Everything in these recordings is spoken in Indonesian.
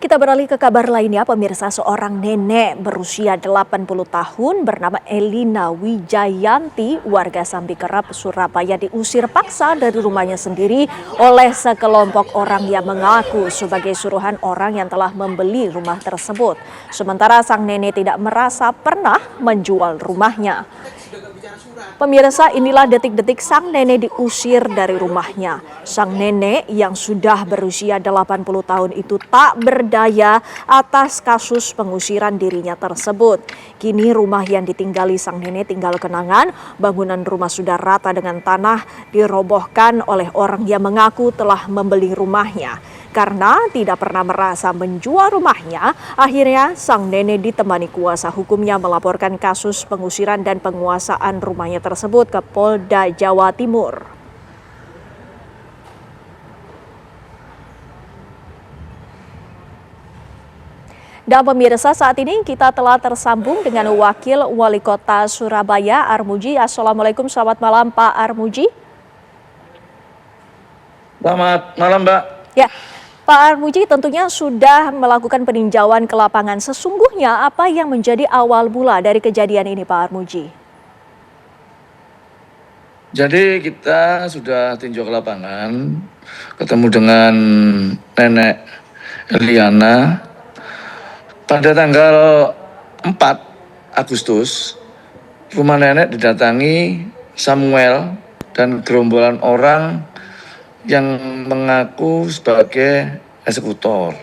Kita beralih ke kabar lainnya, pemirsa. Seorang nenek berusia 80 tahun bernama Elina Wijayanti, warga Sambikerap, Surabaya, diusir paksa dari rumahnya sendiri oleh sekelompok orang yang mengaku sebagai suruhan orang yang telah membeli rumah tersebut. Sementara sang nenek tidak merasa pernah menjual rumahnya. Pemirsa, inilah detik-detik sang nenek diusir dari rumahnya. Sang nenek yang sudah berusia 80 tahun itu tak berdaya atas kasus pengusiran dirinya tersebut. Kini rumah yang ditinggali sang nenek tinggal kenangan. Bangunan rumah sudah rata dengan tanah, dirobohkan oleh orang yang mengaku telah membeli rumahnya. Karena tidak pernah merasa menjual rumahnya, akhirnya sang nenek ditemani kuasa hukumnya melaporkan kasus pengusiran dan penguasaan rumahnya tersebut ke Polda Jawa Timur. Dan pemirsa, saat ini kita telah tersambung dengan Wakil Wali Kota Surabaya, Armuji. Assalamualaikum, selamat malam Pak Armuji. Selamat malam, Mbak. Ya, Pak Armuji tentunya sudah melakukan peninjauan ke lapangan. Sesungguhnya apa yang menjadi awal mula dari kejadian ini, Pak Armuji? Jadi kita sudah tinjau ke lapangan, ketemu dengan Nenek Eliana pada tanggal 4 Agustus. Rumah nenek didatangi Samuel dan gerombolan orang yang mengaku sebagai eksekutor.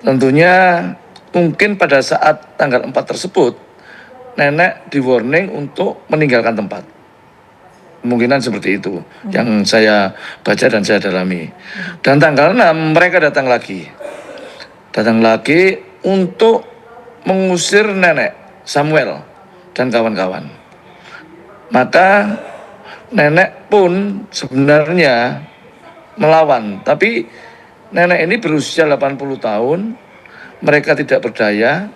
Tentunya mungkin pada saat tanggal 4 tersebut, nenek di warning untuk meninggalkan tempat. Kemungkinan seperti itu yang saya baca dan saya dalami. Dan tanggal 6 mereka datang lagi. Datang lagi untuk mengusir nenek Samuel dan kawan-kawan. Maka nenek pun sebenarnya melawan, tapi nenek ini berusia 80 tahun, mereka tidak berdaya,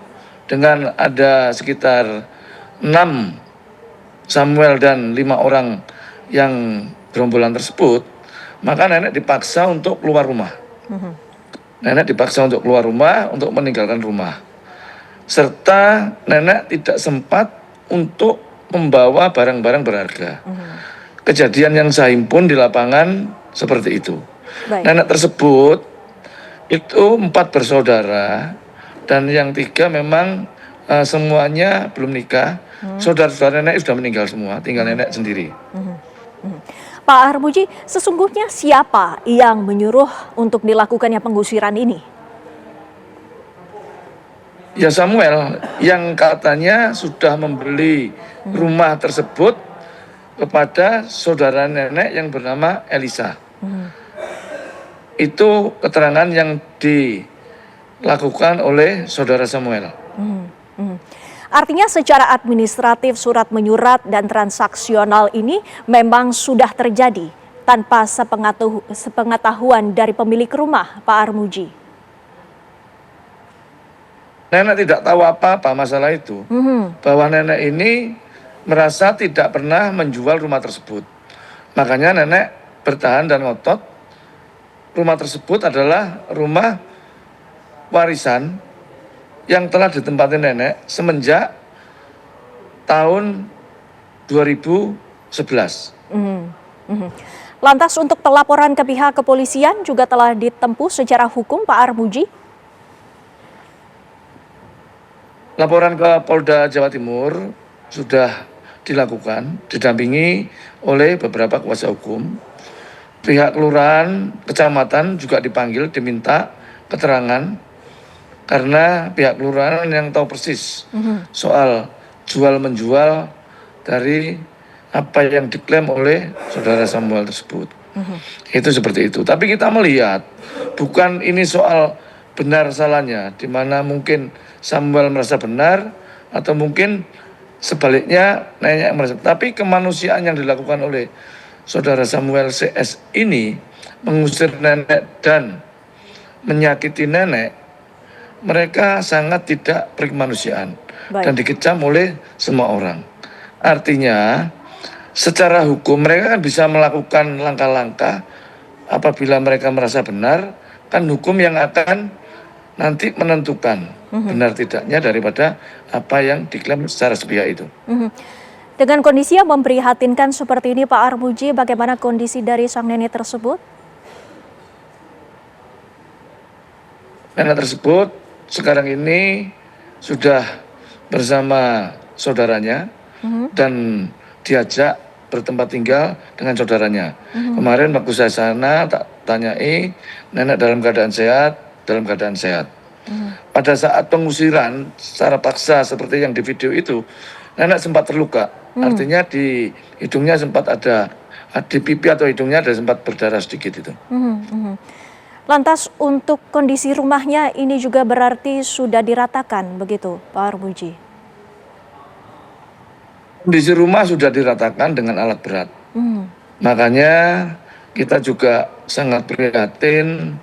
dengan ada sekitar 6 Samuel dan 5 orang yang gerombolan tersebut, maka nenek dipaksa untuk keluar rumah. Nenek dipaksa untuk keluar rumah, untuk meninggalkan rumah. Serta nenek tidak sempat untuk membawa barang-barang berharga. Kejadian yang saya himpun di lapangan seperti itu. Baik. Nenek tersebut itu 4 bersaudara dan yang 3 memang semuanya belum nikah. Saudara-saudara nenek sudah meninggal semua, tinggal nenek sendiri. Pak Armuji, sesungguhnya siapa yang menyuruh untuk dilakukannya pengusiran ini? Ya Samuel yang katanya sudah membeli rumah tersebut kepada saudara nenek yang bernama Elisa. Itu keterangan yang dilakukan oleh saudara Samuel. Artinya secara administratif surat menyurat dan transaksional ini memang sudah terjadi tanpa sepengetahuan dari pemilik rumah, Pak Armuji. Nenek tidak tahu apa-apa masalah itu. Bahwa nenek ini merasa tidak pernah menjual rumah tersebut. Makanya nenek bertahan dan ngotot. Rumah tersebut adalah rumah warisan yang telah ditempati nenek semenjak tahun 2011. Lantas untuk pelaporan ke pihak kepolisian juga telah ditempuh secara hukum, Pak Armuji? Laporan ke Polda Jawa Timur sudah dilakukan, didampingi oleh beberapa kuasa hukum. Pihak kelurahan, kecamatan juga dipanggil, diminta keterangan, karena pihak kelurahan yang tahu persis soal jual-menjual dari apa yang diklaim oleh saudara Samuel tersebut. Itu seperti itu. Tapi kita melihat, bukan ini soal benar salahnya, di mana mungkin Samuel merasa benar, atau mungkin sebaliknya nenek merasa. Tapi kemanusiaan yang dilakukan oleh saudara Samuel CS ini, mengusir nenek dan menyakiti nenek, mereka sangat tidak berkemanusiaan. Dan dikecam oleh semua orang. Artinya secara hukum mereka kan bisa melakukan langkah-langkah apabila mereka merasa benar kan hukum yang akan nanti menentukan benar tidaknya daripada apa yang diklaim secara sepihak itu. Dengan kondisi yang memprihatinkan seperti ini Pak Armuji, bagaimana kondisi dari sang nenek tersebut? Nenek tersebut sekarang ini sudah bersama saudaranya dan diajak bertempat tinggal dengan saudaranya. Kemarin waktu saya sana tak tanyai, nenek dalam keadaan sehat, dalam keadaan sehat. Pada saat pengusiran secara paksa seperti yang di video itu, nenek sempat terluka. Artinya di hidungnya sempat ada, di pipi atau hidungnya ada sempat berdarah sedikit itu. Lantas untuk kondisi rumahnya ini juga berarti sudah diratakan begitu Pak Armuji? Kondisi rumah sudah diratakan dengan alat berat. Makanya kita juga sangat prihatin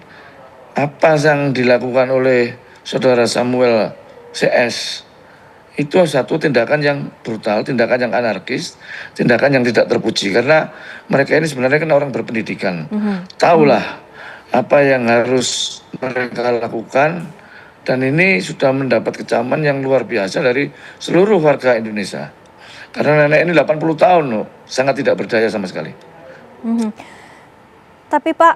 apa yang dilakukan oleh saudara Samuel CS. Itu satu tindakan yang brutal, tindakan yang anarkis, tindakan yang tidak terpuji. Karena mereka ini sebenarnya kan orang berpendidikan. Tahulah apa yang harus mereka lakukan. Dan ini sudah mendapat kecaman yang luar biasa dari seluruh warga Indonesia. Karena nenek ini 80 tahun loh, sangat tidak berdaya sama sekali. Tapi Pak,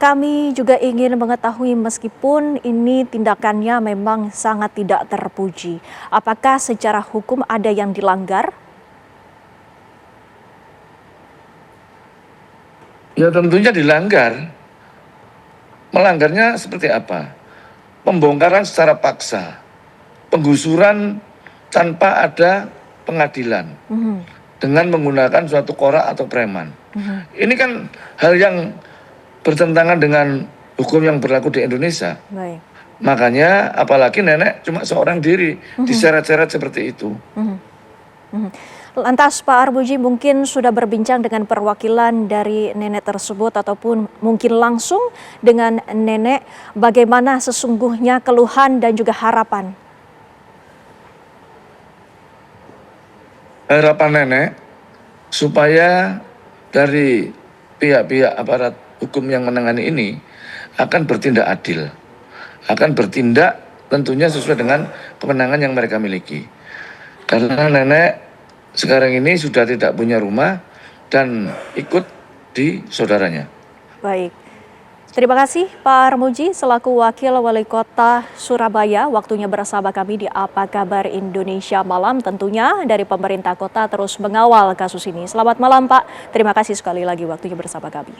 kami juga ingin mengetahui meskipun ini tindakannya memang sangat tidak terpuji, apakah secara hukum ada yang dilanggar? Ya tentunya dilanggar. Melanggarnya seperti apa? Pembongkaran secara paksa, penggusuran tanpa ada pengadilan, dengan menggunakan suatu korak atau preman. Ini kan hal yang bertentangan dengan hukum yang berlaku di Indonesia. Baik. Makanya apalagi nenek cuma seorang diri diseret-seret seperti itu. Lantas Pak Armuji mungkin sudah berbincang dengan perwakilan dari nenek tersebut ataupun mungkin langsung dengan nenek, bagaimana sesungguhnya keluhan dan juga harapan? Harapan nenek supaya dari pihak-pihak aparat hukum yang menangani ini akan bertindak adil, akan bertindak tentunya sesuai dengan kewenangan yang mereka miliki. Karena nenek sekarang ini sudah tidak punya rumah dan ikut di saudaranya. Baik. Terima kasih Pak Armuji selaku Wakil Wali Kota Surabaya, waktunya bersama kami di Apa Kabar Indonesia Malam. Tentunya dari pemerintah kota terus mengawal kasus ini. Selamat malam Pak, terima kasih sekali lagi waktunya bersama kami.